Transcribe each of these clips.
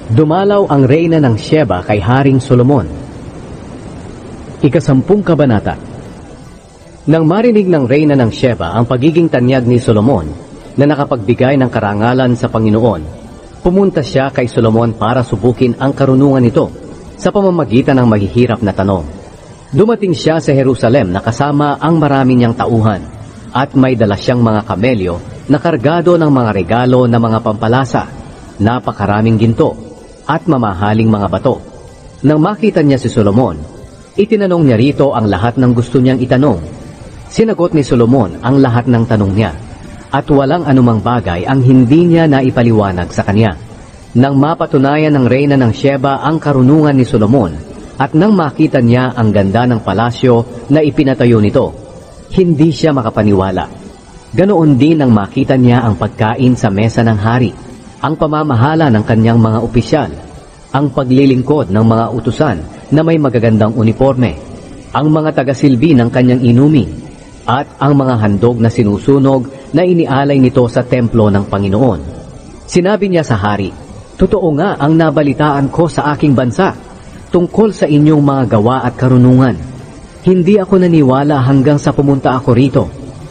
Dumalaw ang reyna ng Sheba kay Haring Solomon. Ika-10 kabanata. Nang marinig ng reyna ng Sheba ang pagiging tanyag ni Solomon na nakapagbigay ng karangalan sa Panginoon, pumunta siya kay Solomon para subukin ang karunungan nito sa pamamagitan ng mahihirap na tanong. Dumating siya sa Jerusalem na kasama ang marami niyang tauhan at may dala siyang mga kamelyo na kargado ng mga regalo na mga pampalasa, napakaraming ginto at mamahaling mga bato. Nang makita niya si Solomon, itinanong niya rito ang lahat ng gusto niyang itanong. Sinagot ni Solomon ang lahat ng tanong niya, at walang anumang bagay ang hindi niya naipaliwanag sa kanya. Nang mapatunayan ng reyna ng Sheba ang karunungan ni Solomon, at nang makita niya ang ganda ng palasyo na ipinatayo nito, hindi siya makapaniwala. Ganoon din nang makita niya ang pagkain sa mesa ng hari, ang pamamahala ng kanyang mga opisyal, ang paglilingkod ng mga utusan na may magagandang uniforme, ang mga tagasilbi ng kanyang inumin, at ang mga handog na sinusunog na inialay nito sa templo ng Panginoon. Sinabi niya sa hari, "Totoo nga ang nabalitaan ko sa aking bansa tungkol sa inyong mga gawa at karunungan. Hindi ako naniwala hanggang sa pumunta ako rito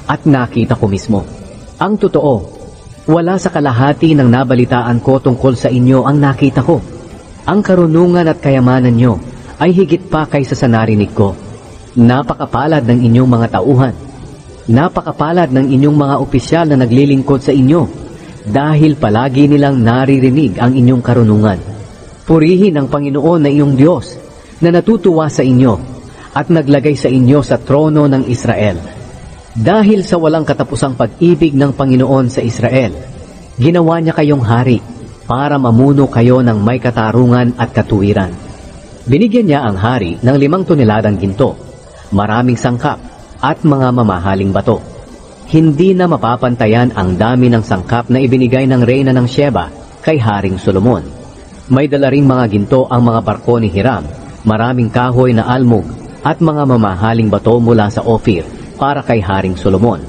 at nakita ko mismo. Ang totoo, wala sa kalahati ng nabalitaan ko tungkol sa inyo ang nakita ko. Ang karunungan at kayamanan nyo ay higit pa kaysa sa narinig ko. Napakapalad ng inyong mga tauhan. Napakapalad ng inyong mga opisyal na naglilingkod sa inyo, dahil palagi nilang naririnig ang inyong karunungan. Purihin ang Panginoon na iyong Diyos, na natutuwa sa inyo at naglagay sa inyo sa trono ng Israel. Dahil sa walang katapusang pag-ibig ng Panginoon sa Israel, ginawa niya kayong hari para mamuno kayo ng may katarungan at katuwiran." Binigyan niya ang hari ng 5 toneladang ginto, maraming sangkap at mga mamahaling bato. Hindi na mapapantayan ang dami ng sangkap na ibinigay ng reyna ng Sheba kay Haring Solomon. May dala ring mga ginto ang mga barko ni Hiram, maraming kahoy na almug at mga mamahaling bato mula sa Ophir para kay Haring Solomon.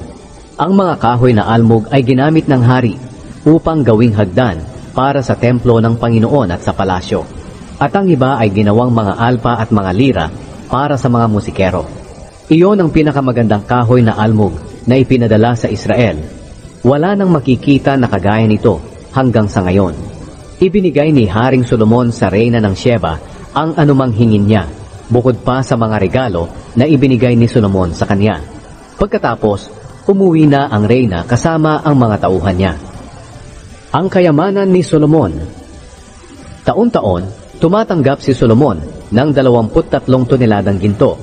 Ang mga kahoy na almug ay ginamit ng hari upang gawing hagdan para sa templo ng Panginoon at sa palasyo. At ang iba ay ginawang mga alpa at mga lira para sa mga musikero. Iyon ang pinakamagandang kahoy na almug na ipinadala sa Israel. Wala nang makikita na kagaya nito hanggang sa ngayon. Ibinigay ni Haring Solomon sa reyna ng Sheba ang anumang hingin niya, bukod pa sa mga regalo na ibinigay ni Solomon sa kanya. Pagkatapos, umuwi na ang reyna kasama ang mga tauhan niya. Ang kayamanan ni Solomon. Taon-taon, tumatanggap si Solomon ng 23 toneladang ginto.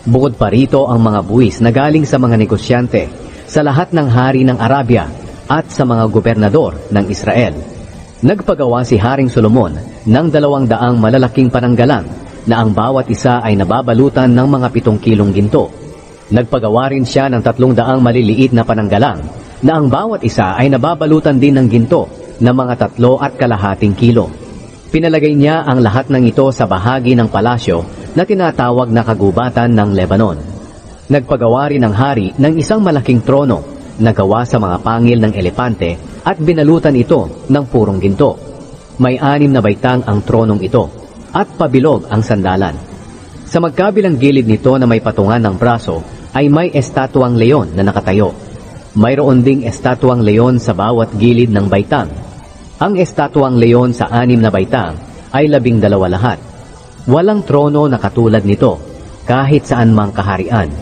Bukod pa rito ang mga buwis na galing sa mga negosyante, sa lahat ng hari ng Arabia at sa mga gobernador ng Israel. Nagpagawa si Haring Solomon ng 200 malalaking pananggalang na ang bawat isa ay nababalutan ng mga 7 kilong ginto. Nagpagawa rin siya ng 300 maliliit na pananggalang na ang bawat isa ay nababalutan din ng ginto na mga 3.25 kilo. Pinalagay niya ang lahat ng ito sa bahagi ng palasyo na tinatawag na kagubatan ng Lebanon. Nagpagawa rin ang hari ng isang malaking trono na gawa sa mga pangil ng elepante at binalutan ito ng purong ginto. May 6 na baitang ang tronong ito at pabilog ang sandalan. Sa magkabilang gilid nito na may patungan ng braso ay may estatwang leon na nakatayo. Mayroon ding estatwang leon sa bawat gilid ng baitang. Ang estatwang leon sa 6 na baitang ay 12 lahat. Walang trono na katulad nito, kahit saan mang kaharian.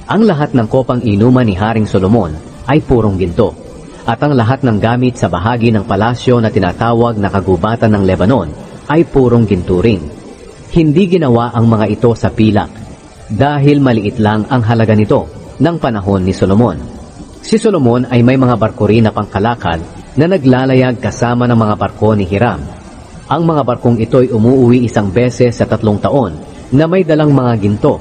Ang lahat ng kopang inuman ni Haring Solomon ay purong ginto, at ang lahat ng gamit sa bahagi ng palasyo na tinatawag na kagubatan ng Lebanon ay purong ginto rin. Hindi ginawa ang mga ito sa pilak, dahil maliit lang ang halaga nito ng panahon ni Solomon. Si Solomon ay may mga barko rin na pangkalakal na naglalayag kasama ng mga barko ni Hiram. Ang mga barkong ito'y umuuwi 1 beses sa 3 taon na may dalang mga ginto,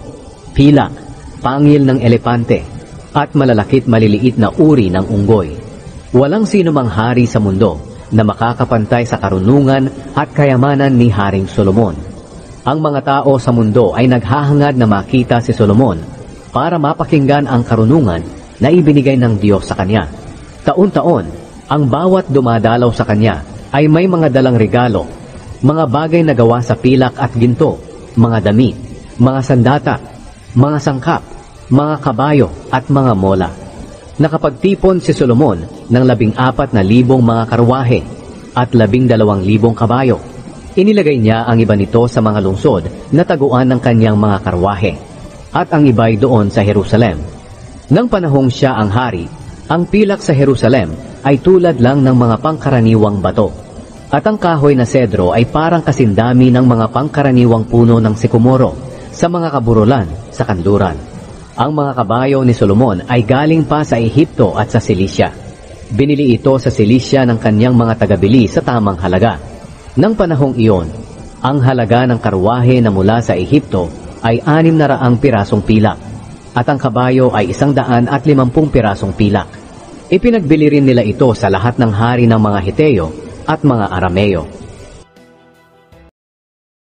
pilak, pangil ng elepante, at malalakit maliliit na uri ng unggoy. Walang sino mang hari sa mundo na makakapantay sa karunungan at kayamanan ni Haring Solomon. Ang mga tao sa mundo ay naghahangad na makita si Solomon para mapakinggan ang karunungan na ibinigay ng Diyos sa kanya. Taon-taon, ang bawat dumadalaw sa kanya ay may mga dalang regalo mga bagay na gawa sa pilak at ginto, mga damit, mga sandata, mga sangkap, mga kabayo at mga mola. Nakapagtipon si Solomon ng 14,000 mga karwahe at 12,000 kabayo. Inilagay niya ang iba nito sa mga lungsod na taguan ng kanyang mga karwahe at ang iba'y doon sa Jerusalem. Nang panahong siya ang hari, ang pilak sa Jerusalem ay tulad lang ng mga pangkaraniwang bato at ang kahoy na sedro ay parang kasindami ng mga pangkaraniwang puno ng sikomoro sa mga kaburulan sa kanluran. Ang mga kabayo ni Solomon ay galing pa sa Ehipto at sa Cilicia. Binili ito sa Cilicia ng kanyang mga tagabili sa tamang halaga. Nang panahong iyon, ang halaga ng karwahe na mula sa Ehipto ay 600 pirasong pilak at ang kabayo ay 150 pirasong pilak. Ipinagbili rin nila ito sa lahat ng hari ng mga Heteo at mga Arameo.